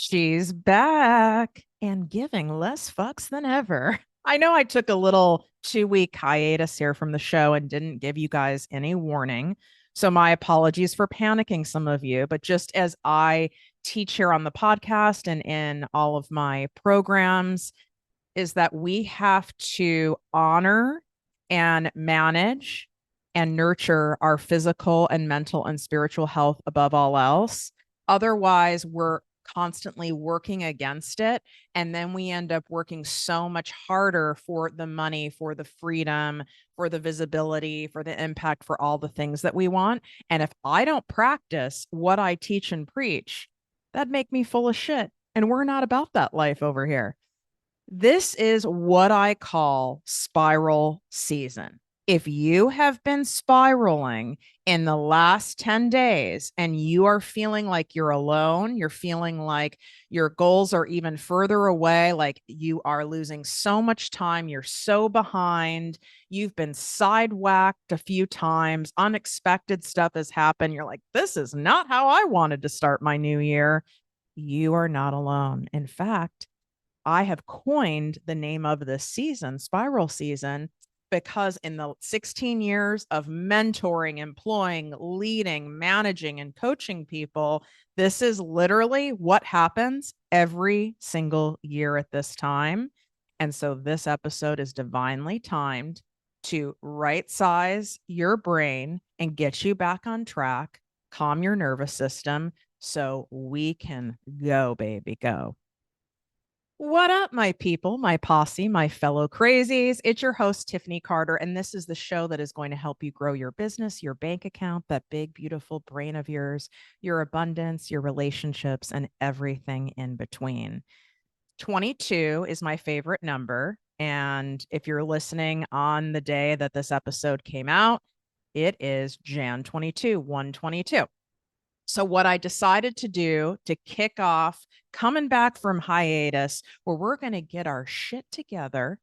She's back and giving less fucks than ever. I know I took a little 2 week hiatus here from the show and didn't give you guys any warning. So, my apologies for panicking some of you. But just as I teach here on the podcast and in all of my programs, is that we have to honor and manage and nurture our physical and mental and spiritual health above all else. Otherwise, we're constantly working against it. And then we end up working so much harder for the money, for the freedom, for the visibility, for the impact, for all the things that we want. And if I don't practice what I teach and preach, that'd make me full of shit. And we're not about that life over here. This is what I call spiral season. If you have been spiraling in the last 10 days and you are feeling like you're alone, you're feeling like your goals are even further away, like you are losing so much time, you're so behind, you've been sidewhacked a few times, unexpected stuff has happened, you're like, this is not how I wanted to start my new year. You are not alone. In fact, I have coined the name of this season, spiral season, because in the 16 years of mentoring, employing, leading, managing, and coaching people, this is literally what happens every single year at this time. And so this episode is divinely timed to right size your brain and get you back on track, calm your nervous system so we can go, baby, go. What up, my people, my posse, my fellow crazies? It's your host, Tiffany Carter, and this is the show that is going to help you grow your business, your bank account, that big, beautiful brain of yours, your abundance, your relationships, and everything in between. 22 is my favorite number. And if you're listening on the day that this episode came out, it is Jan 22, 122. So, what I decided to do to kick off coming back from hiatus, where we're going to get our shit together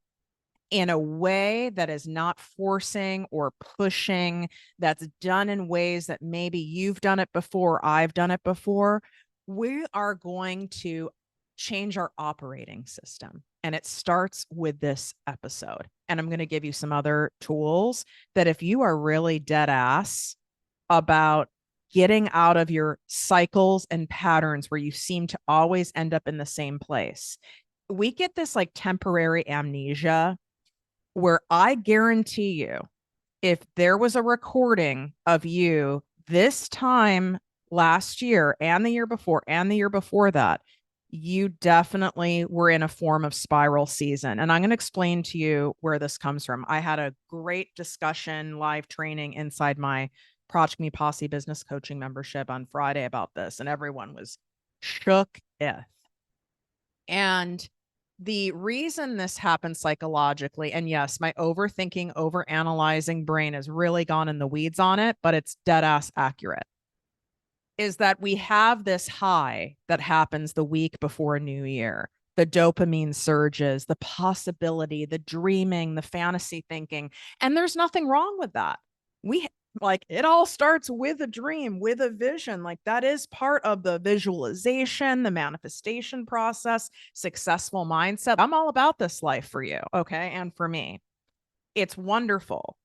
in a way that is not forcing or pushing, that's done in ways that maybe you've done it before, I've done it before. We are going to change our operating system. And it starts with this episode. And I'm going to give you some other tools that if you are really dead ass about getting out of your cycles and patterns where you seem to always end up in the same place. We get this like temporary amnesia where I guarantee you, if there was a recording of you this time last year and the year before and the year before that, you definitely were in a form of spiral season. And I'm going to explain to you where this comes from. I had a great discussion, live training inside my ProjectME Posse business coaching membership on Friday about this, and everyone was shook if. And the reason this happens psychologically, and yes, my overthinking, overanalyzing brain has really gone in the weeds on it, but it's dead ass accurate, is that we have this high that happens the week before New Year. The dopamine surges, the possibility, the dreaming, the fantasy thinking. And there's nothing wrong with that. We like it all starts with a dream, with a vision. Like that is part of the visualization, the manifestation process, successful mindset. I'm all about this life for you. Okay. And for me, it's wonderful.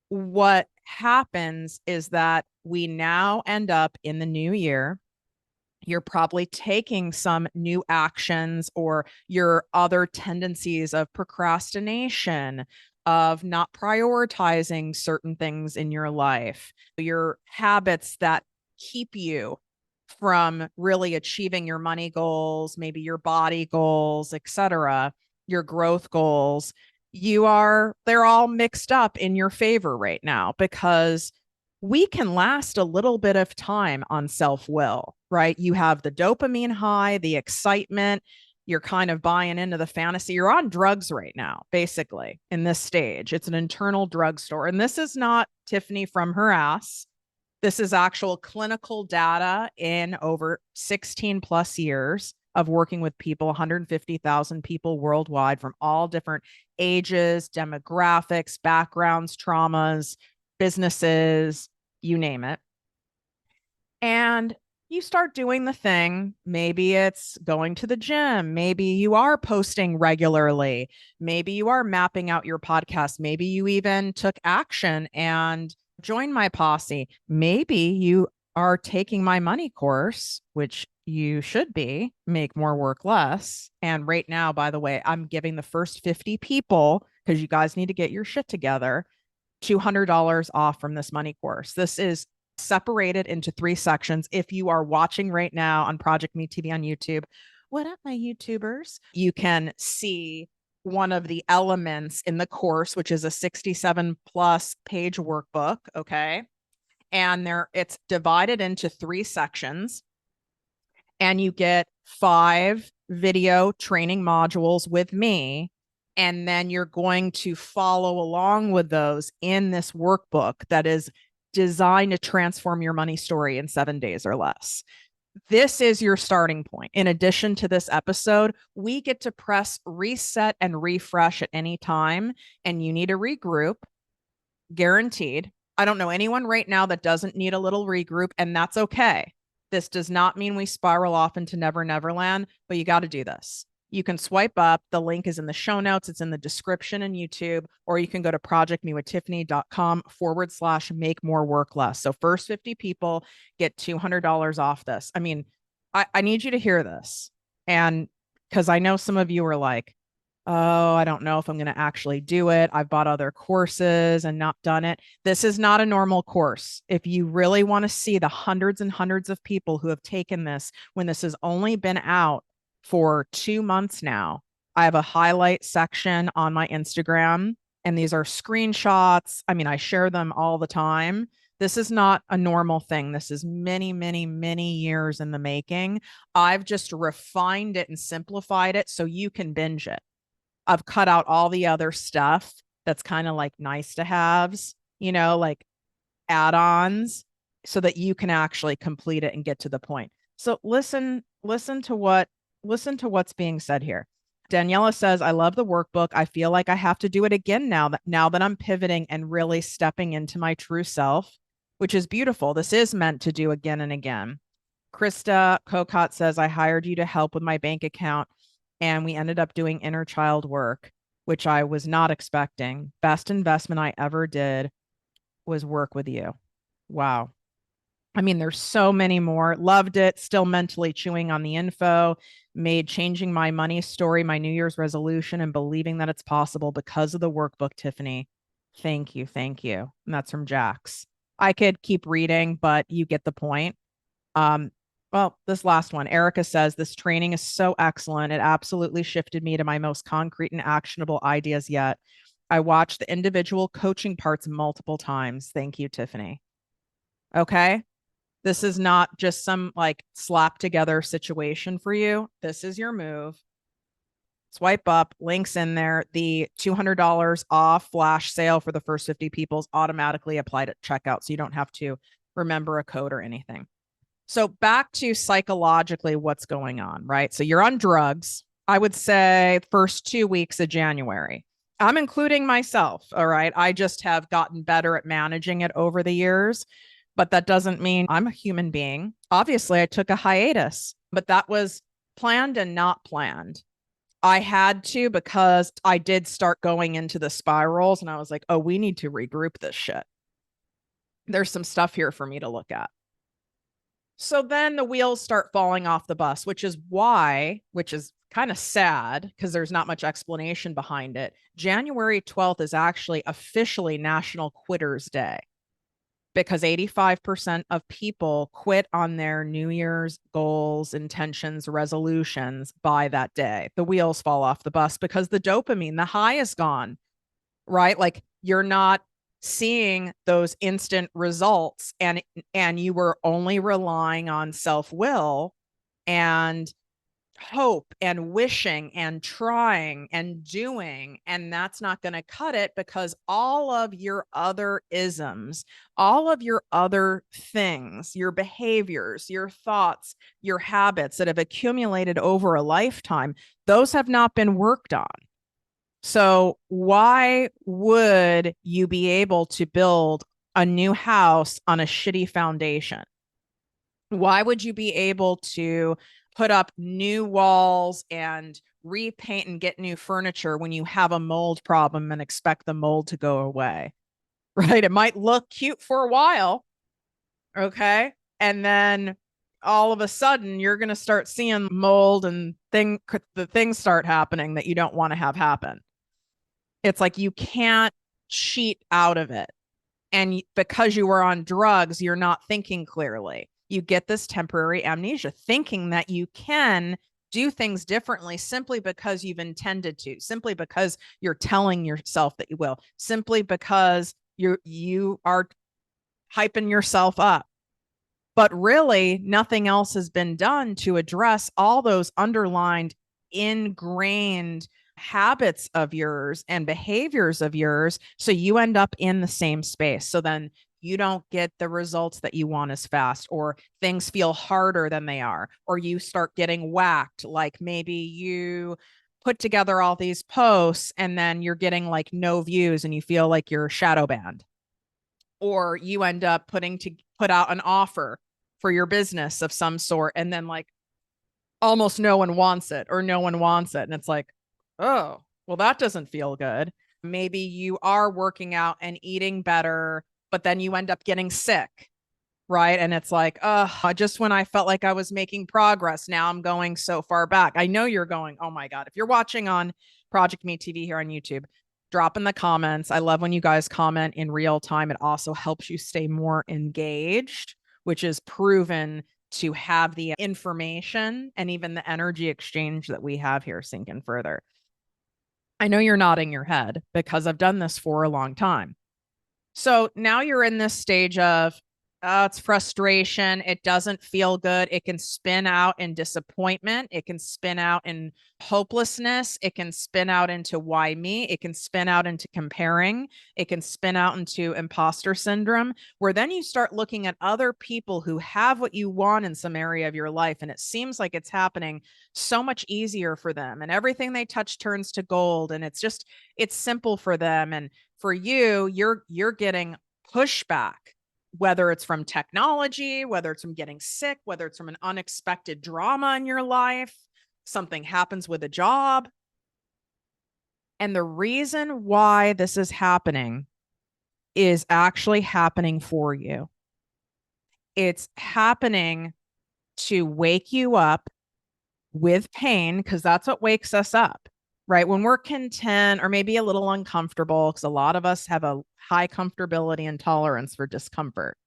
What happens is that we now end up in the new year. You're probably taking some new actions or your other tendencies of procrastination, of not prioritizing certain things in your life, your habits that keep you from really achieving your money goals, maybe your body goals, etc., your growth goals. They're all mixed up in your favor right now because we can last a little bit of time on self-will, right? You have the dopamine high, the excitement, you're kind of buying into the fantasy. You're on drugs right now, basically, in this stage. It's an internal drugstore. And this is not Tiffany from her ass. This is actual clinical data in over 16 plus years of working with people, 150,000 people worldwide from all different ages, demographics, backgrounds, traumas, businesses, you name it. And you start doing the thing. Maybe it's going to the gym. Maybe you are posting regularly. Maybe you are mapping out your podcast. Maybe you even took action and joined my posse. Maybe you are taking my money course, which you should be, make more work less. And right now, by the way, I'm giving the first 50 people, because you guys need to get your shit together, $200 off from this money course. This is separated into 3 sections. If you are watching right now on ProjectME TV on YouTube, what up, my YouTubers? You can see one of the elements in the course, which is a 67 plus page workbook. Okay. And it's divided into 3 sections, and you get 5 video training modules with me. And then you're going to follow along with those in this workbook that is designed to transform your money story in 7 days or less. This is your starting point. In addition to this episode, we get to press reset and refresh at any time, and you need a regroup, guaranteed. I don't know anyone right now that doesn't need a little regroup, and that's okay. This does not mean we spiral off into Never Neverland, but you got to do this. You can swipe up. The link is in the show notes. It's in the description in YouTube, or you can go to projectmewithtiffany.com/make more work less. So first 50 people get $200 off this. I mean, I need you to hear this. And because I know some of you are like, oh, I don't know if I'm going to actually do it. I've bought other courses and not done it. This is not a normal course. If you really want to see the hundreds and hundreds of people who have taken this when this has only been out for 2 months now, I have a highlight section on my Instagram, and these are screenshots. I mean, I share them all the time. This is not a normal thing. This is many, many, many years in the making. I've just refined it and simplified it so you can binge it. I've cut out all the other stuff that's kind of like nice to haves, like add-ons, so that you can actually complete it and get to the point. So listen to what's being said here. Daniela says, I love the workbook. I feel like I have to do it again now that I'm pivoting and really stepping into my true self, which is beautiful. This is meant to do again and again. Krista Kokot says, I hired you to help with my bank account, and we ended up doing inner child work, which I was not expecting. Best investment I ever did was work with you. Wow. I mean, there's so many more. Loved it. Still mentally chewing on the info. Made changing my money story my New Year's resolution and believing that it's possible because of the workbook, Tiffany. Thank you. Thank you. And that's from Jax. I could keep reading, but you get the point. Well, this last one, Erica says, this training is so excellent. It absolutely shifted me to my most concrete and actionable ideas yet. I watched the individual coaching parts multiple times. Thank you, Tiffany. Okay. This is not just some like slap together situation for you. This is your move. Swipe up, links in there. The $200 off flash sale for the first 50 people is automatically applied at checkout. So you don't have to remember a code or anything. So back to psychologically what's going on, right? So you're on drugs. I would say first 2 weeks of January. I'm including myself. All right. I just have gotten better at managing it over the years, but that doesn't mean I'm a human being. Obviously, I took a hiatus, but that was planned and not planned. I had to, because I did start going into the spirals, and I was like, oh, we need to regroup this shit. There's some stuff here for me to look at. So then the wheels start falling off the bus, which is kind of sad because there's not much explanation behind it. January 12th is actually officially National Quitters Day, because 85% of people quit on their New Year's goals, intentions, resolutions by that day. The wheels fall off the bus because the dopamine, the high is gone, right? Like you're not seeing those instant results, and you were only relying on self-will and hope and wishing and trying and doing, and that's not going to cut it, because all of your other isms, all of your other things, your behaviors, your thoughts, your habits that have accumulated over a lifetime, those have not been worked on. So why would you be able to build a new house on a shitty foundation? Why would you be able to put up new walls and repaint and get new furniture when you have a mold problem and expect the mold to go away? Right? It might look cute for a while, okay? And then all of a sudden you're going to start seeing mold and the things start happening that you don't want to have happen. It's like you can't cheat out of it. And because you were on drugs, you're not thinking clearly. You get this temporary amnesia, thinking that you can do things differently simply because you've intended to, simply because you're telling yourself that you will, simply because you are hyping yourself up. But really, nothing else has been done to address all those underlined, ingrained habits of yours and behaviors of yours. So you end up in the same space. So then you don't get the results that you want as fast, or things feel harder than they are, or you start getting whacked. Like maybe you put together all these posts and then you're getting like no views and you feel like you're shadow banned, or you end up put out an offer for your business of some sort and then like almost no one wants it, or no one wants it, and it's like, oh, well, that doesn't feel good. Maybe you are working out and eating better, but then you end up getting sick, right? And it's like, just when I felt like I was making progress, now I'm going so far back. I know you're going, oh my God. If you're watching on ProjectME TV here on YouTube, drop in the comments. I love when you guys comment in real time. It also helps you stay more engaged, which is proven to have the information and even the energy exchange that we have here sink in further. I know you're nodding your head because I've done this for a long time. So now you're in this stage of, it's frustration. It doesn't feel good. It can spin out in disappointment. It can spin out in hopelessness. It can spin out into why me. It can spin out into comparing. It can spin out into imposter syndrome, where then you start looking at other people who have what you want in some area of your life. And it seems like it's happening so much easier for them. And everything they touch turns to gold. And it's simple for them. And for you, you're getting pushback, whether it's from technology, whether it's from getting sick, whether it's from an unexpected drama in your life, something happens with a job. And the reason why this is happening is actually happening for you. It's happening to wake you up with pain, because that's what wakes us up, right? When we're content or maybe a little uncomfortable, because a lot of us have a high comfortability and tolerance for discomfort.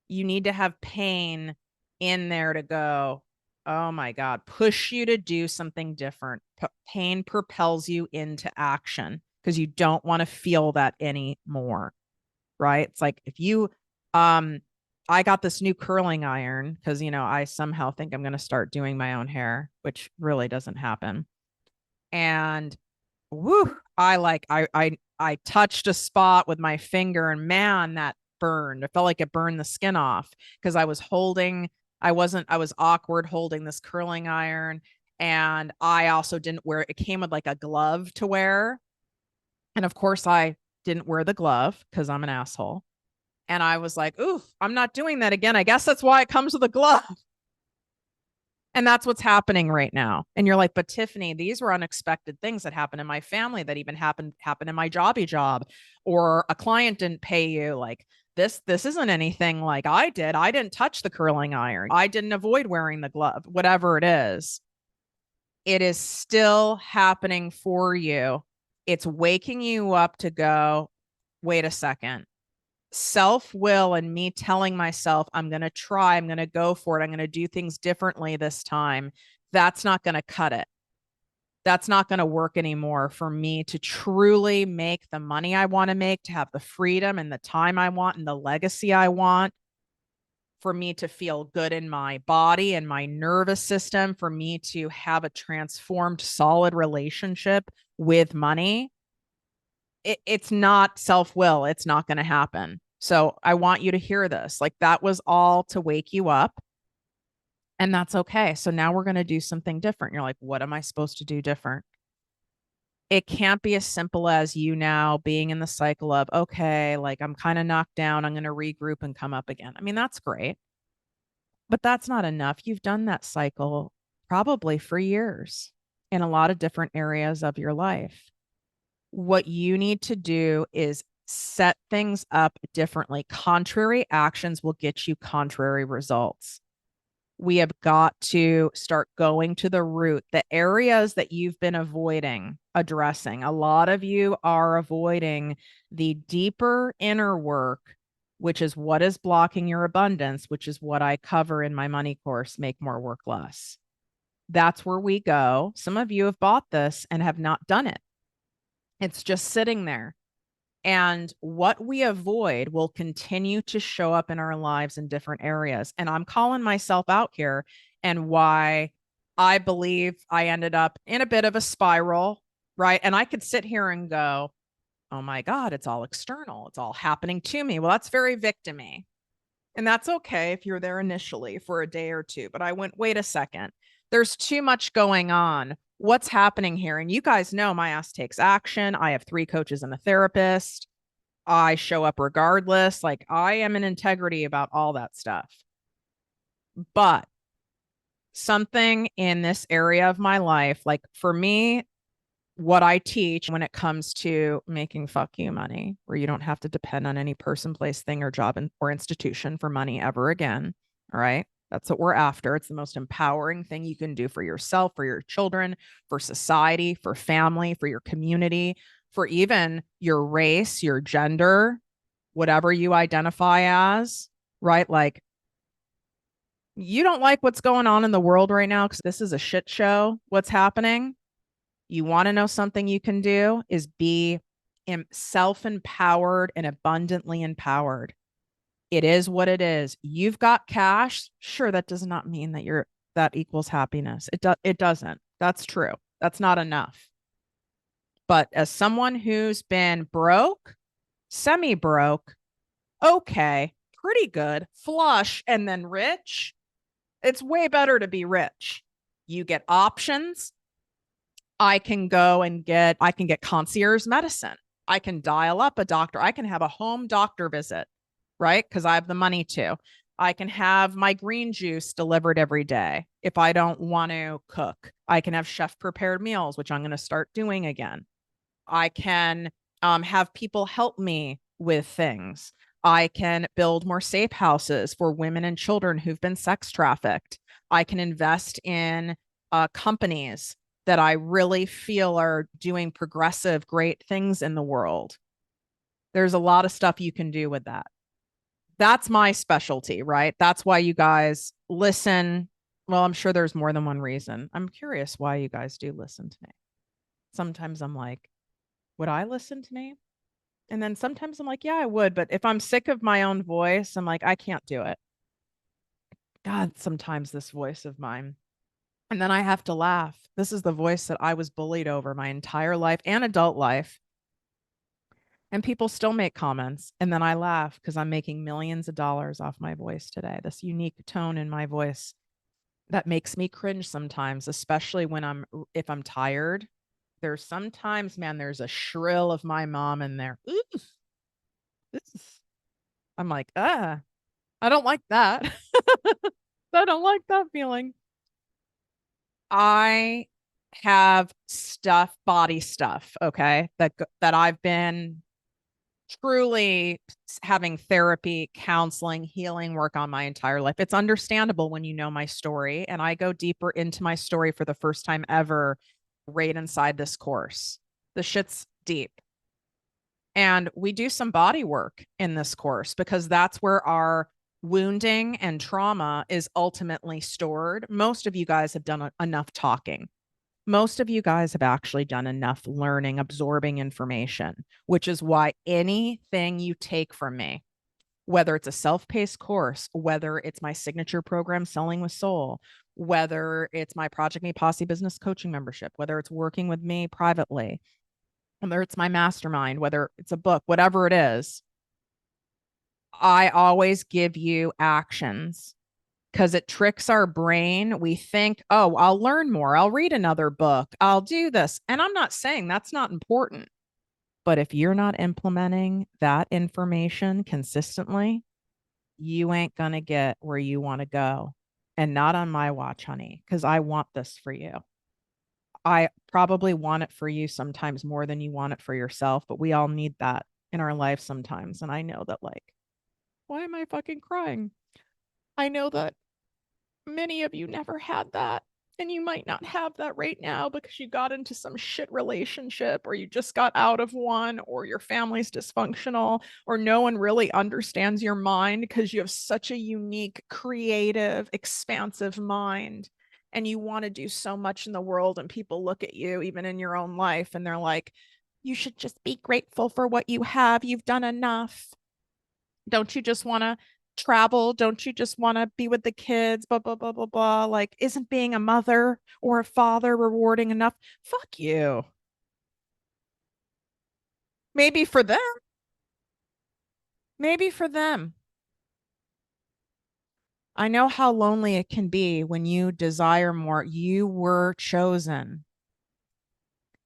You need to have pain in there to go, oh my God, push you to do something different. Pain propels you into action because you don't want to feel that anymore, right? It's like if you, I got this new curling iron because, I somehow think I'm going to start doing my own hair, which really doesn't happen. And woo, I touched a spot with my finger, and man, that burned. It felt like it burned the skin off because I was awkward holding this curling iron. And I also didn't wear it. It came with like a glove to wear. And of course, I didn't wear the glove because I'm an asshole. And I was like, ooh, I'm not doing that again. I guess that's why it comes with a glove. And that's what's happening right now. And you're like, but Tiffany, these were unexpected things that happened in my family, that even happened in my job, or a client didn't pay you. Like this isn't anything like I did. I didn't touch the curling iron. I didn't avoid wearing the glove, whatever it is. It is still happening for you. It's waking you up to go, wait a second. Self-will and me telling myself, I'm going to try, I'm going to go for it, I'm going to do things differently this time. That's not going to cut it. That's not going to work anymore for me to truly make the money I want to make, to have the freedom and the time I want and the legacy I want, for me to feel good in my body and my nervous system, for me to have a transformed, solid relationship with money. It's not self-will. It's not going to happen. So I want you to hear this. Like, that was all to wake you up. And that's okay. So now we're going to do something different. You're like, what am I supposed to do different? It can't be as simple as you now being in the cycle of, okay, like I'm kind of knocked down. I'm going to regroup and come up again. I mean, that's great. But that's not enough. You've done that cycle probably for years in a lot of different areas of your life. What you need to do is set things up differently. Contrary actions will get you contrary results. We have got to start going to the root, the areas that you've been avoiding addressing. A lot of you are avoiding the deeper inner work, which is what is blocking your abundance, which is what I cover in my money course, Make More, Work Less. That's where we go. Some of you have bought this and have not done it. It's just sitting there. And what we avoid will continue to show up in our lives in different areas. And I'm calling myself out here and why I believe I ended up in a bit of a spiral, right? And I could sit here and go, oh my God, it's all external. It's all happening to me. Well, that's very victim-y. And that's okay if you're there initially for a day or two. But I went, wait a second. There's too much going on. What's happening here? And you guys know my ass takes action. I have 3 coaches and a therapist. I show up regardless. Like I am in integrity about all that stuff. But something in this area of my life, like for me, what I teach when it comes to making fuck you money, where you don't have to depend on any person, place, thing, or job or institution for money ever again. All right. That's what we're after. It's the most empowering thing you can do for yourself, for your children, for society, for family, for your community, for even your race, your gender, whatever you identify as, right? Like, you don't like what's going on in the world right now because this is a shit show. What's happening? You want to know something you can do is be self-empowered and abundantly empowered. It is what it is. You've got cash. Sure, that does not mean that that equals happiness. It doesn't. That's true. That's not enough. But as someone who's been broke, semi-broke, okay, pretty good, flush, and then rich, it's way better to be rich. You get options. I can get concierge medicine. I can dial up a doctor. I can have a home doctor visit, right? Because I have the money to. I can have my green juice delivered every day if I don't want to cook. I can have chef prepared meals, which I'm going to start doing again. I can have people help me with things. I can build more safe houses for women and children who've been sex trafficked. I can invest in companies that I really feel are doing progressive, great things in the world. There's a lot of stuff you can do with that. That's my specialty, right? That's why you guys listen. Well, I'm sure there's more than one reason. I'm curious why you guys do listen to me. Sometimes I'm like, would I listen to me? And then sometimes I'm like, yeah, I would. But if I'm sick of my own voice, I'm like, I can't do it. God, sometimes this voice of mine. And then I have to laugh. This is the voice that I was bullied over my entire life and adult life. And people still make comments. And then I laugh because I'm making millions of dollars off my voice today. This unique tone in my voice that makes me cringe sometimes, especially if I'm tired. There's sometimes, man, there's a shrill of my mom in there. Ooh, I'm like, I don't like that. I don't like that feeling. I have body stuff, okay, that I've been truly having therapy, counseling, healing work on my entire life. It's understandable when you know my story, and I go deeper into my story for the first time ever right inside this course. The shit's deep. And we do some body work in this course because that's where our wounding and trauma is ultimately stored. Most of you guys have done enough talking. Most of you guys have actually done enough learning, absorbing information, which is why anything you take from me, whether it's a self-paced course, whether it's my signature program, Selling with Soul, whether it's my ProjectME Posse business coaching membership, whether it's working with me privately, whether it's my mastermind, whether it's a book, whatever it is, I always give you actions because it tricks our brain. We think, oh, I'll learn more. I'll read another book. I'll do this. And I'm not saying that's not important. But if you're not implementing that information consistently, you ain't going to get where you want to go. and not on my watch, honey, because I want this for you. I probably want it for you sometimes more than you want it for yourself, but we all need that in our life sometimes. And I know that, like, why am I fucking crying? I know that many of you never had that. And you might not have that right now because you got into some shit relationship or you just got out of one or your family's dysfunctional or no one really understands your mind because you have such a unique, creative, expansive mind and you want to do so much in the world and people look at you even in your own life and they're like, you should just be grateful for what you have. You've done enough. Don't you just want to travel? Don't you just want to be with the kids? Blah, blah, blah, blah, blah. Like, isn't being a mother or a father rewarding enough? Fuck you. Maybe for them. Maybe for them. I know how lonely it can be when you desire more. You were chosen.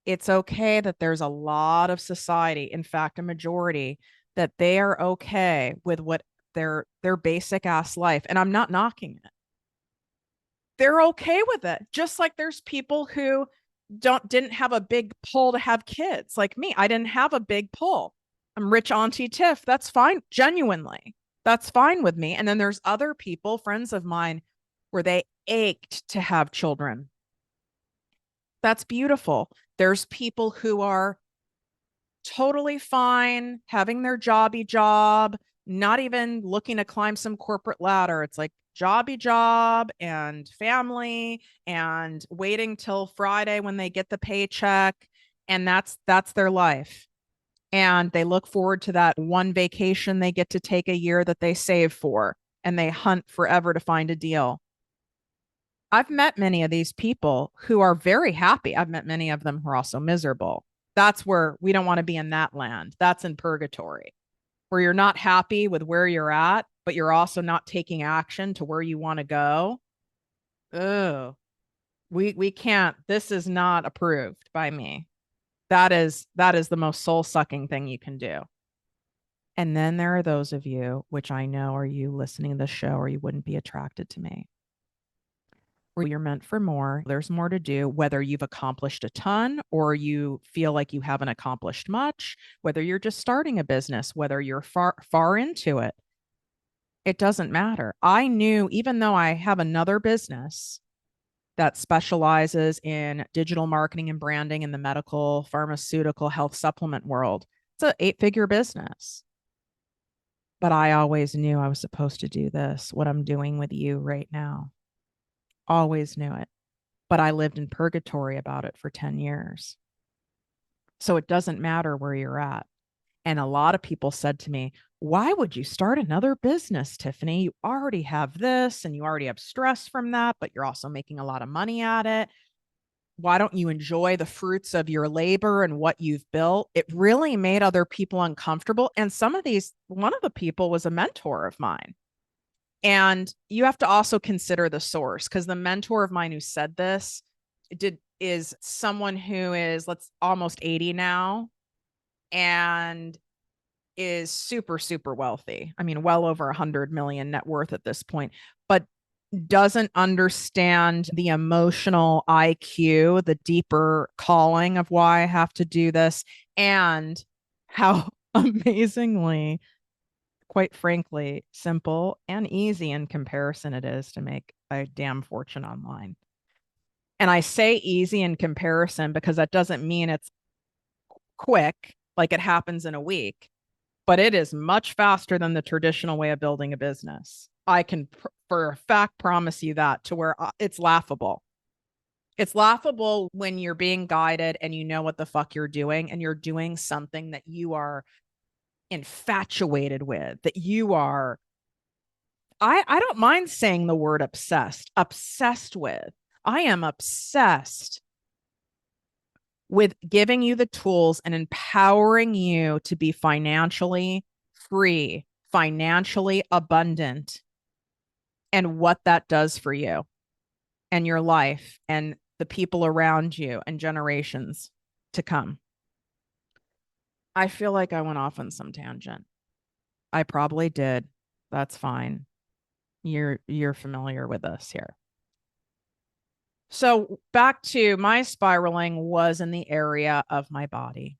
It's okay that there's a lot of society, in fact, a majority, that they are okay with what their basic ass life. And I'm not knocking it. They're okay with it. Just like there's people who didn't have a big pull to have kids. Like me, I didn't have a big pull. I'm rich Auntie Tiff. That's fine. Genuinely. That's fine with me. And then there's other people, friends of mine, where they ached to have children. That's beautiful. There's people who are totally fine having their jobby job, not even looking to climb some corporate ladder. It's like jobby job and family and waiting till Friday when they get the paycheck. And that's their life. And they look forward to that one vacation they get to take a year that they save for, and they hunt forever to find a deal. I've met many of these people who are very happy. I've met many of them who are also miserable. That's where we don't want to be in that land. That's in purgatory, where you're not happy with where you're at, but you're also not taking action to where you want to go. Oh, we can't. This is not approved by me. That is the most soul-sucking thing you can do. And then there are those of you, which I know are you listening to the show or you wouldn't be attracted to me, where you're meant for more. There's more to do, whether you've accomplished a ton or you feel like you haven't accomplished much, whether you're just starting a business, whether you're far into it. It doesn't matter. I knew, even though I have another business that specializes in digital marketing and branding in the medical, pharmaceutical, health supplement world, it's an 8-figure business. But I always knew I was supposed to do this, what I'm doing with you right now. Always knew it. But I lived in purgatory about it for 10 years. So it doesn't matter where you're at. And a lot of people said to me, why would you start another business, Tiffany? You already have this and you already have stress from that, but you're also making a lot of money at it. Why don't you enjoy the fruits of your labor and what you've built? It really made other people uncomfortable. And one of the people was a mentor of mine. And you have to also consider the source, because the mentor of mine who said this is someone who is let's almost 80 now and is super, super wealthy. I mean, well over 100 million net worth at this point, but doesn't understand the emotional IQ, the deeper calling of why I have to do this, and how amazingly, quite frankly, simple and easy in comparison it is to make a damn fortune online. And I say easy in comparison because that doesn't mean it's quick, like it happens in a week, but it is much faster than the traditional way of building a business. I can, for a fact, promise you that, to where it's laughable. It's laughable when you're being guided and you know what the fuck you're doing and you're doing something that you are infatuated with, that you are, I don't mind saying the word obsessed with. I am obsessed with giving you the tools and empowering you to be financially free, financially abundant, and what that does for you and your life and the people around you and generations to come. I feel like I went off on some tangent. I probably did. That's fine. You're familiar with this here. So back to my spiraling was in the area of my body.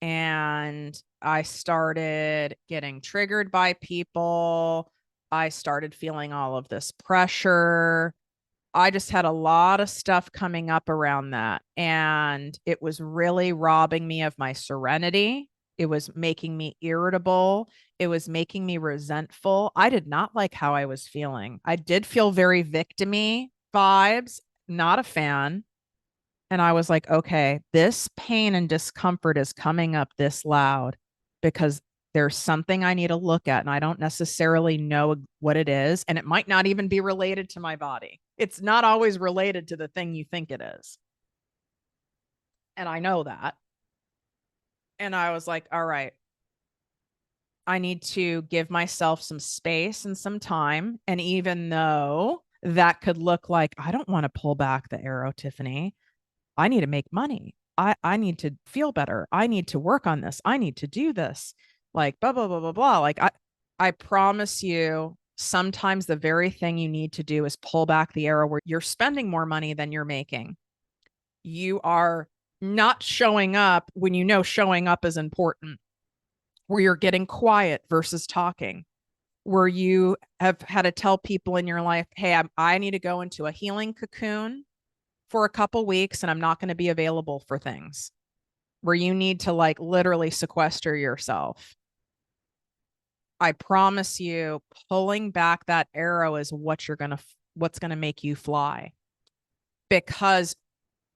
And I started getting triggered by people. I started feeling all of this pressure. I just had a lot of stuff coming up around that. And it was really robbing me of my serenity. It was making me irritable. It was making me resentful. I did not like how I was feeling. I did feel very victim-y vibes, not a fan. And I was like, okay, this pain and discomfort is coming up this loud because there's something I need to look at. And I don't necessarily know what it is. And it might not even be related to my body. It's not always related to the thing you think it is. And I know that. And I was like, all right, I need to give myself some space and some time. And even though that could look like, I don't want to pull back the arrow, Tiffany, I need to make money. I need to feel better. I need to work on this. I need to do this. Like blah blah blah blah blah. Like I promise you, sometimes the very thing you need to do is pull back the arrow where you're spending more money than you're making. You are not showing up when you know showing up is important, where you're getting quiet versus talking, where you have had to tell people in your life, hey, I need to go into a healing cocoon for a couple weeks and I'm not going to be available for things, where you need to like literally sequester yourself. I promise you, pulling back that arrow is what's going to make you fly. Because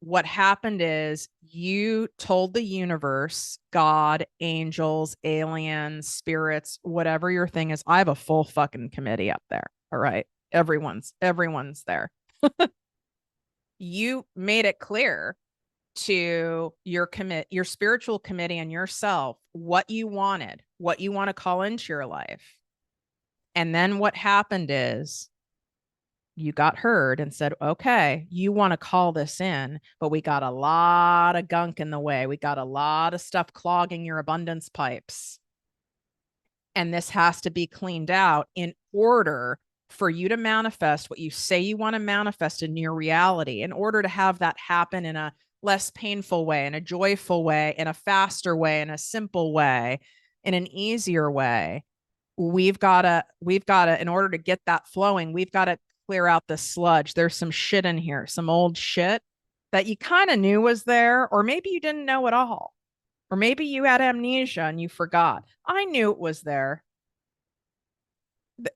what happened is you told the universe, God, angels, aliens, spirits, whatever your thing is, I have a full fucking committee up there. All right. Everyone's there. You made it clear to your spiritual committee and yourself what you wanted, what you want to call into your life. And then what happened is you got heard and said, okay, you want to call this in, but we got a lot of gunk in the way. We got a lot of stuff clogging your abundance pipes. And this has to be cleaned out in order for you to manifest what you say you want to manifest in your reality, in order to have that happen in a less painful way, in a joyful way, in a faster way, in a simple way, in an easier way. We've got to, in order to get that flowing, we've got to clear out the sludge. There's some shit in here, some old shit that you kind of knew was there, or maybe you didn't know at all. Or maybe you had amnesia and you forgot. I knew it was there.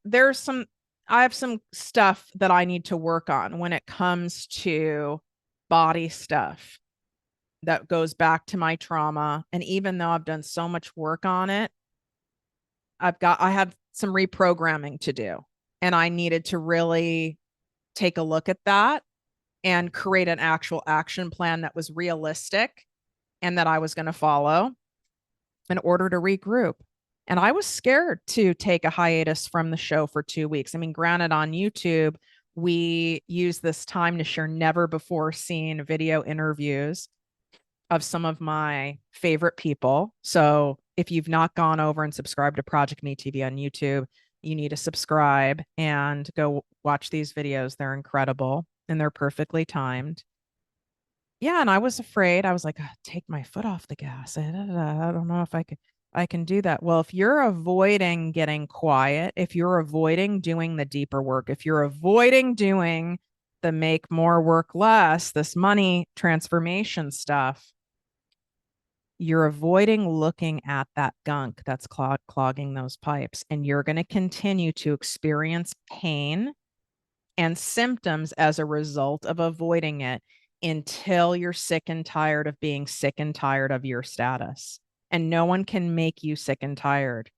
There's some, I have some stuff that I need to work on when it comes to body stuff that goes back to my trauma. And even though I've done so much work on it, I have some reprogramming to do. And I needed to really take a look at that and create an actual action plan that was realistic and that I was going to follow in order to regroup. And I was scared to take a hiatus from the show for 2 weeks. I mean, granted, on YouTube, we use this time to share never before seen video interviews of some of my favorite people. So if you've not gone over and subscribed to ProjectME TV on YouTube, you need to subscribe and go watch these videos. They're incredible and they're perfectly timed. Yeah, and I was afraid. I was like, take my foot off the gas. I don't know if I can do that. Well, if you're avoiding getting quiet, if you're avoiding doing the deeper work, if you're avoiding doing the make more work less, this money transformation stuff, you're avoiding looking at that gunk that's clogging those pipes, and you're going to continue to experience pain and symptoms as a result of avoiding it until you're sick and tired of being sick and tired of your status. And no one can make you sick and tired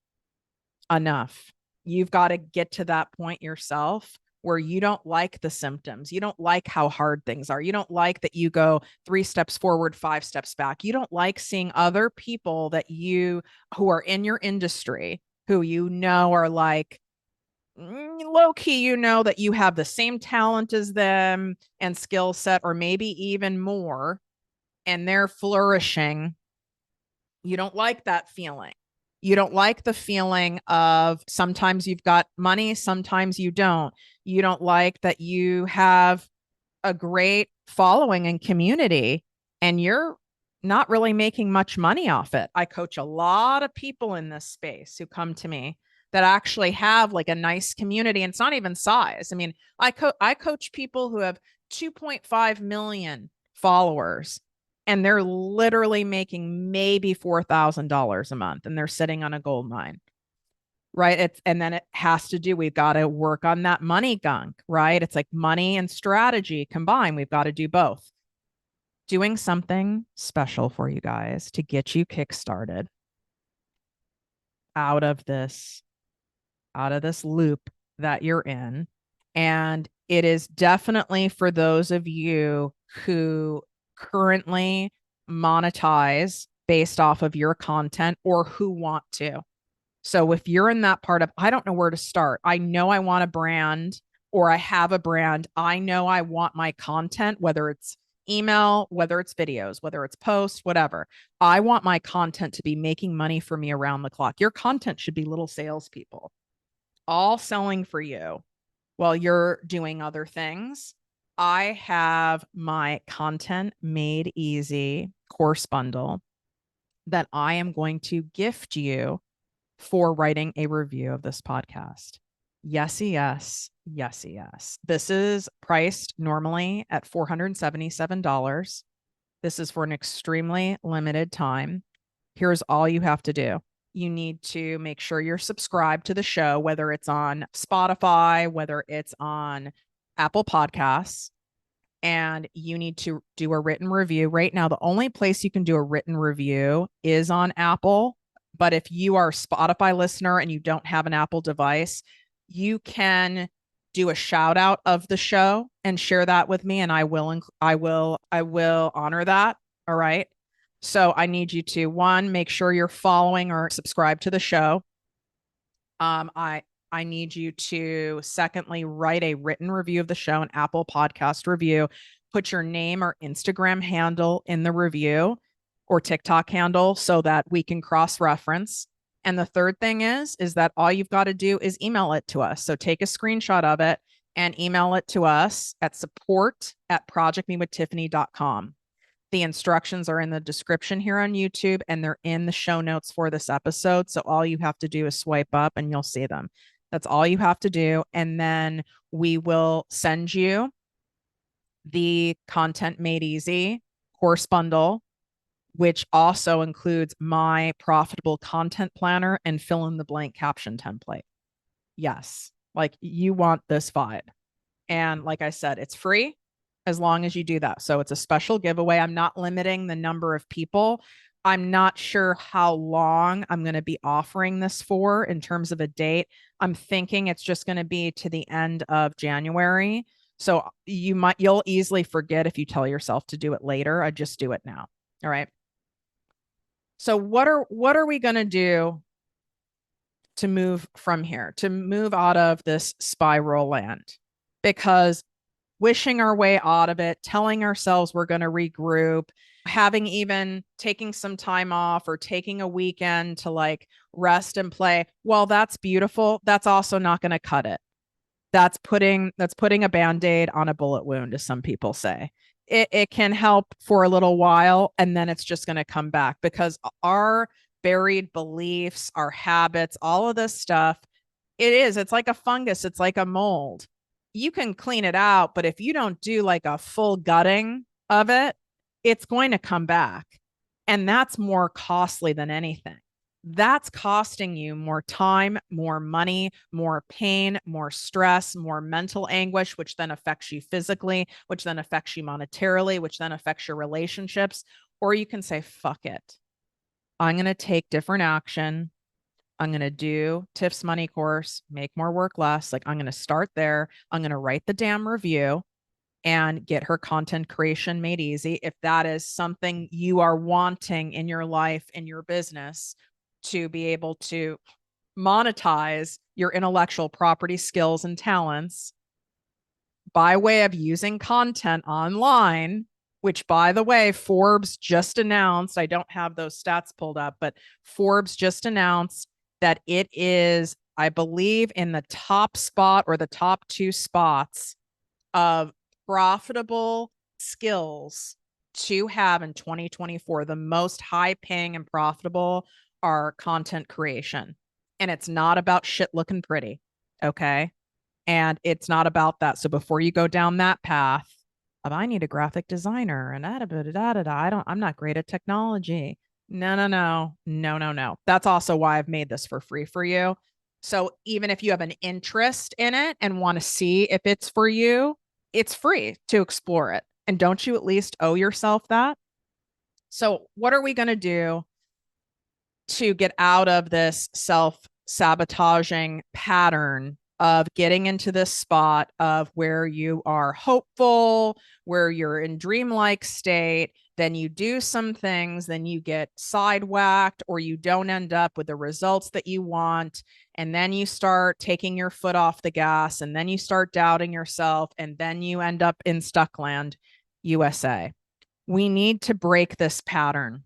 enough. You've got to get to that point yourself where you don't like the symptoms. You don't like how hard things are. You don't like that you go 3 steps forward, 5 steps back. You don't like seeing other people who are in your industry, who you know are like, low key, you know that you have the same talent as them and skill set, or maybe even more, and they're flourishing. You don't like that feeling. You don't like the feeling of sometimes you've got money, sometimes you don't. You don't like that you have a great following and community and you're not really making much money off it. I coach a lot of people in this space who come to me that actually have like a nice community, and it's not even size. I mean, I coach people who have 2.5 million followers and they're literally making maybe $4,000 a month and they're sitting on a gold mine. Right. And then it has to do, we've got to work on that money gunk, right? It's like money and strategy combined. We've got to do both. Doing something special for you guys to get you kickstarted out of this loop that you're in. And it is definitely for those of you who currently monetize based off of your content or who want to. So if you're in that part of, I don't know where to start. I know I want a brand or I have a brand. I know I want my content, whether it's email, whether it's videos, whether it's posts, whatever. I want my content to be making money for me around the clock. Your content should be little salespeople, all selling for you while you're doing other things. I have my content made easy course bundle that I am going to gift you for writing a review of this podcast. Yes, yes, yes, yes. This is priced normally at $477. This is for an extremely limited time. Here's all you have to do. You need to make sure you're subscribed to the show, whether it's on Spotify, whether it's on Apple Podcasts, and you need to do a written review. Right now, the only place you can do a written review is on Apple. But if you are a Spotify listener and you don't have an Apple device, you can do a shout out of the show and share that with me, and I will honor that. All right. So I need you to, one, make sure you're following or subscribe to the show. I need you to, secondly, write a written review of the show, an Apple Podcast review. Put your name or Instagram handle in the review or TikTok handle so that we can cross-reference. And the third thing is that all you've got to do is email it to us. So take a screenshot of it and email it to us at support@projectmewithtiffany.com. The instructions are in the description here on YouTube and they're in the show notes for this episode. So all you have to do is swipe up and you'll see them. That's all you have to do. And then we will send you the Content Made Easy course bundle, which also includes my profitable content planner and fill in the blank caption template. Yes, like you want this vibe. And like I said, it's free as long as you do that. So it's a special giveaway. I'm not limiting the number of people. I'm not sure how long I'm going to be offering this for in terms of a date. I'm thinking it's just going to be to the end of January. So you'll easily forget if you tell yourself to do it later. I just do it now. All right. So what are we going to do to move from here, to move out of this spiral land? Because wishing our way out of it, telling ourselves we're going to regroup, having even taking some time off or taking a weekend to like rest and play, well, that's beautiful. That's also not going to cut it. That's putting a Band-Aid on a bullet wound, as some people say. It can help for a little while, and then it's just going to come back because our buried beliefs, our habits, all of this stuff, it's like a fungus. It's like a mold. You can clean it out, but if you don't do like a full gutting of it, it's going to come back. And that's more costly than anything. That's costing you more time, more money, more pain, more stress, more mental anguish, which then affects you physically, which then affects you monetarily, which then affects your relationships. Or you can say, fuck it. I'm going to take different action. I'm going to do Tiff's money course, make more work less. Like I'm going to start there. I'm going to write the damn review and get her content creation made easy. If that is something you are wanting in your life, in your business, to be able to monetize your intellectual property skills and talents by way of using content online which, by the way, Forbes just announced, I don't have those stats pulled up, but Forbes just announced that it is, I believe, in the top spot or the top 2 spots of profitable skills to have in 2024. The most high paying and profitable are content creation. And it's not about shit looking pretty. Okay. And it's not about that. So before you go down that path of I need a graphic designer and I'm not great at technology. No. That's also why I've made this for free for you. So even if you have an interest in it and want to see if it's for you, it's free to explore it. And don't you at least owe yourself that? So what are we going to do to get out of this self-sabotaging pattern of getting into this spot of where you are hopeful, where you're in dreamlike state, then you do some things, then you get sidewhacked or you don't end up with the results that you want. And then you start taking your foot off the gas and then you start doubting yourself and then you end up in Stuckland, USA. We need to break this pattern.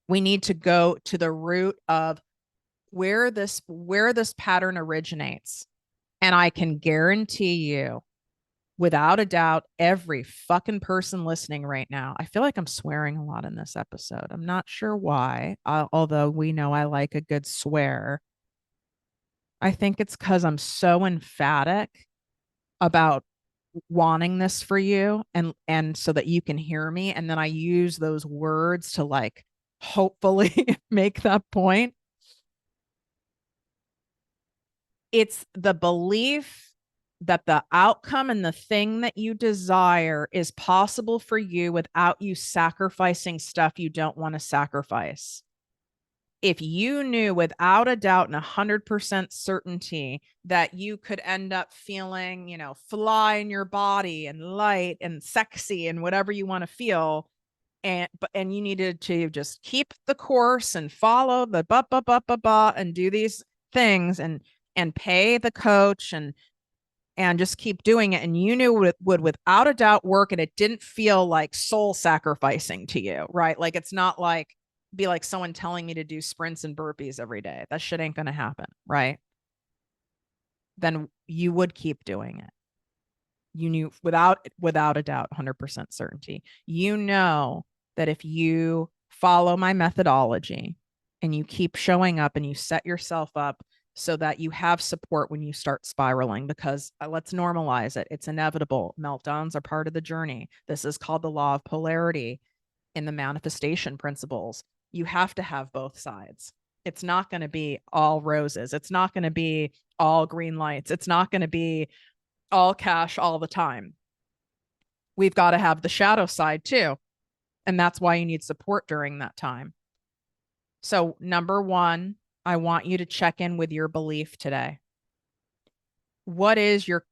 We need to go to the root of where this pattern originates. And I can guarantee you, without a doubt, every fucking person listening right now, I feel like I'm swearing a lot in this episode. I'm not sure why, although we know I like a good swear. I think it's because I'm so emphatic about wanting this for you and so that you can hear me. And then I use those words to like hopefully make that point. It's the belief that the outcome and the thing that you desire is possible for you without you sacrificing stuff you don't want to sacrifice. If you knew without a doubt and 100% certainty that you could end up feeling, fly in your body and light and sexy and whatever you want to feel, and you needed to just keep the course and follow the and do these things and pay the coach and just keep doing it, and you knew it would without a doubt work, and it didn't feel like soul sacrificing to you, right? Like it's not like be like someone telling me to do sprints and burpees every day. That shit ain't gonna happen, right? Then you would keep doing it. You knew without a doubt, 100% certainty. You know that if you follow my methodology and you keep showing up and you set yourself up so that you have support when you start spiraling, because let's normalize it. It's inevitable. Meltdowns are part of the journey. This is called the law of polarity in the manifestation principles. You have to have both sides. It's not going to be all roses. It's not going to be all green lights. It's not going to be all cash all the time. We've got to have the shadow side too. And that's why you need support during that time. So, number one, I want you to check in with your belief today. What is your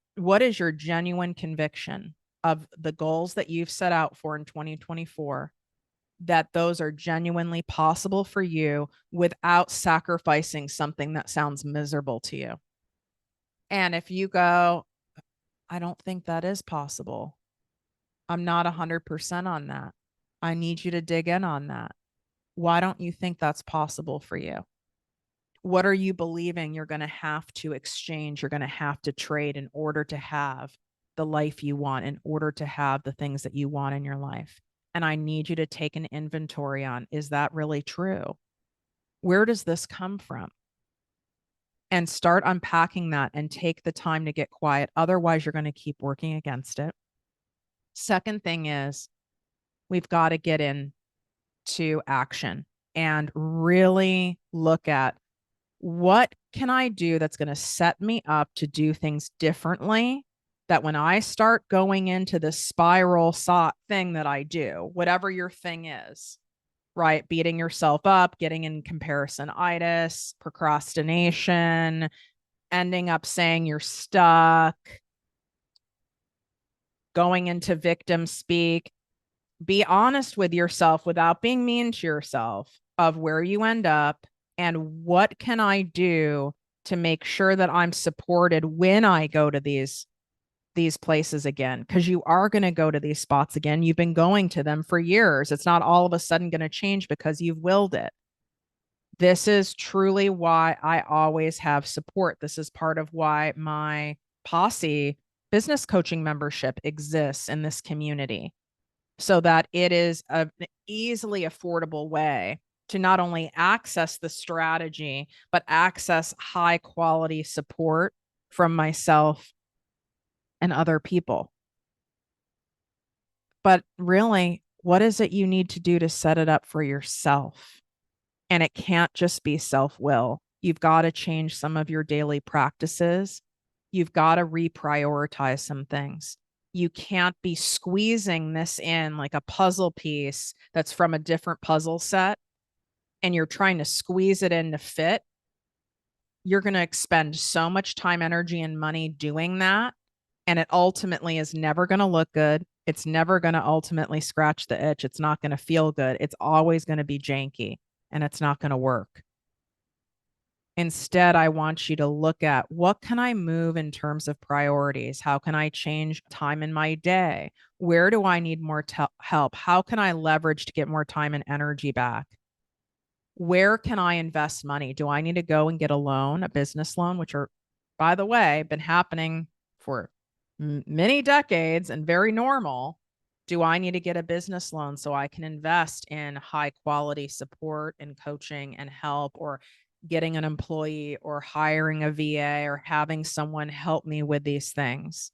genuine conviction of the goals that you've set out for in 2024, that those are genuinely possible for you without sacrificing something that sounds miserable to you? And if you go, I don't think that is possible, I'm not 100% on that, I need you to dig in on that. Why don't you think that's possible for you? What are you believing you're going to have to exchange, you're going to have to trade in order to have the life you want, in order to have the things that you want in your life? And I need you to take an inventory on, is that really true? Where does this come from? And start unpacking that and take the time to get quiet. Otherwise, you're going to keep working against it. Second thing is, we've got to get into action and really look at, what can I do that's going to set me up to do things differently, that when I start going into this spiral thing that I do, whatever your thing is, right? Beating yourself up, getting in comparison-itis, procrastination, ending up saying you're stuck, going into victim speak. Be honest with yourself without being mean to yourself of where you end up and what can I do to make sure that I'm supported when I go to these these places again, because you are going to go to these spots again. You've been going to them for years. It's not all of a sudden going to change because you've willed it. This is truly why I always have support. This is part of why my Posse business coaching membership exists in this community, so that it is an easily affordable way to not only access the strategy, but access high quality support from myself and other people. But really, what is it you need to do to set it up for yourself? And it can't just be self-will. You've got to change some of your daily practices. You've got to reprioritize some things. You can't be squeezing this in like a puzzle piece that's from a different puzzle set, and you're trying to squeeze it in to fit. You're going to expend so much time, energy, and money doing that. And it ultimately is never going to look good. It's never going to ultimately scratch the itch. It's not going to feel good. It's always going to be janky, and it's not going to work. Instead, I want you to look at, what can I move in terms of priorities? How can I change time in my day? Where do I need more help? How can I leverage to get more time and energy back? Where can I invest money? Do I need to go and get a loan, a business loan, which are, by the way, been happening for many decades and very normal? Do I need to get a business loan so I can invest in high quality support and coaching and help, or getting an employee, or hiring a VA, or having someone help me with these things?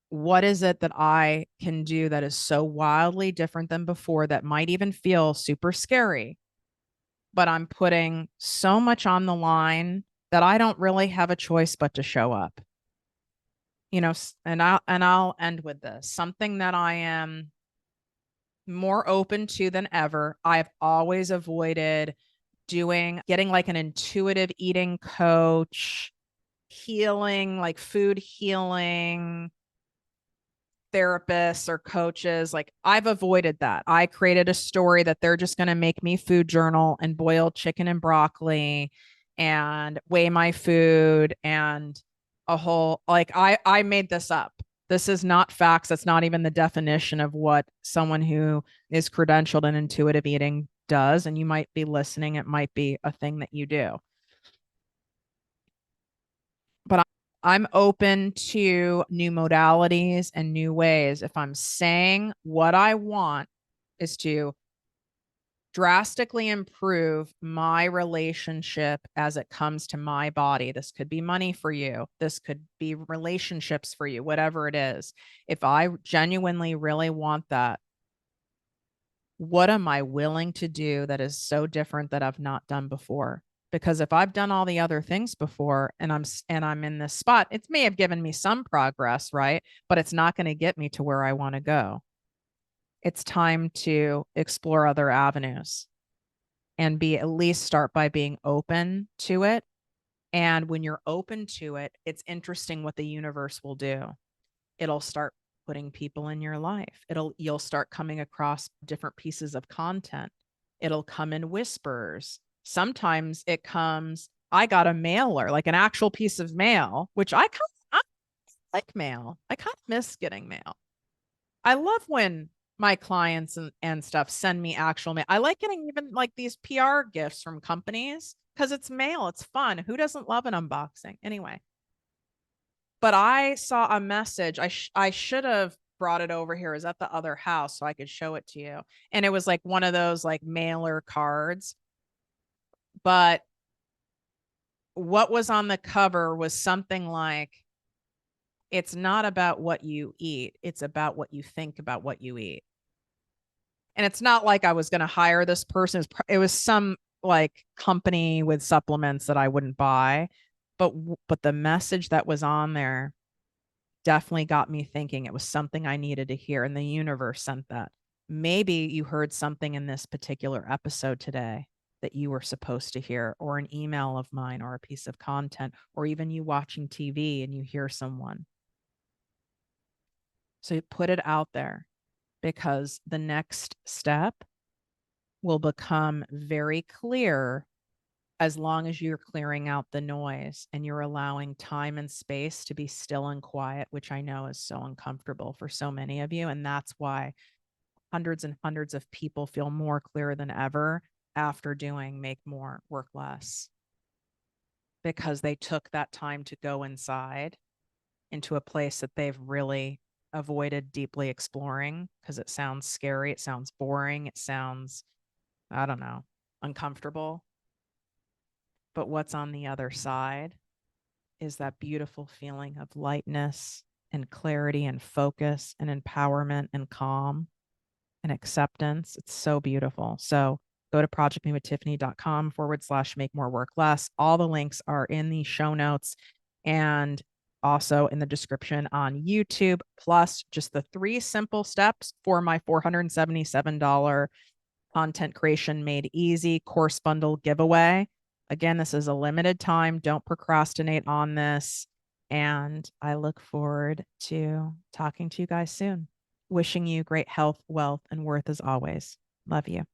What is it that I can do that is so wildly different than before, that might even feel super scary, but I'm putting so much on the line that I don't really have a choice but to show up? You know, and I'll end with this. Something that I am more open to than ever. I've always avoided getting like an intuitive eating coach, healing, like food healing therapists or coaches. Like, I've avoided that. I created a story that they're just going to make me food journal and boil chicken and broccoli and weigh my food, and a whole, like, I made this up. This is not facts. That's not even the definition of what someone who is credentialed in intuitive eating does. And you might be listening, it might be a thing that you do. But I'm open to new modalities and new ways. If I'm saying what I want is to drastically improve my relationship as it comes to my body. This could be money for you. This could be relationships for you, whatever it is. If I genuinely really want that, what am I willing to do that is so different that I've not done before? Because if I've done all the other things before, and I'm in this spot, it may have given me some progress, right? But it's not going to get me to where I want to go. It's time to explore other avenues, and be at least start by being open to it. And when you're open to it, it's interesting what the universe will do. It'll start putting people in your life. You'll start coming across different pieces of content. It'll come in whispers. Sometimes it comes, I got a mailer, like an actual piece of mail, which I like mail. I kind of miss getting mail. I love when my clients and stuff send me actual mail. I like getting even like these PR gifts from companies because it's mail. It's fun. Who doesn't love an unboxing? Anyway, but I saw a message. I should have brought it over here. It was at the other house so I could show it to you. And it was like one of those like mailer cards. But what was on the cover was something like, it's not about what you eat, it's about what you think about what you eat. And it's not like I was going to hire this person. It was some like company with supplements that I wouldn't buy. But the message that was on there definitely got me thinking. It was something I needed to hear, and the universe sent that. Maybe you heard something in this particular episode today that you were supposed to hear, or an email of mine, or a piece of content, or even you watching TV and you hear someone. So you put it out there, because the next step will become very clear as long as you're clearing out the noise and you're allowing time and space to be still and quiet, which I know is so uncomfortable for so many of you. And that's why hundreds and hundreds of people feel more clear than ever after doing Make More, Work Less, because they took that time to go inside into a place that they've really avoided deeply exploring because it sounds scary. It sounds boring. It sounds, I don't know, uncomfortable. But what's on the other side is that beautiful feeling of lightness and clarity and focus and empowerment and calm and acceptance. It's so beautiful. So go to projectmewithtiffany.com/make more work less. All the links are in the show notes and also in the description on YouTube, plus just the 3 simple steps for my $477 content creation made easy course bundle giveaway. Again, this is a limited time. Don't procrastinate on this. And I look forward to talking to you guys soon. Wishing you great health, wealth, and worth as always. Love you.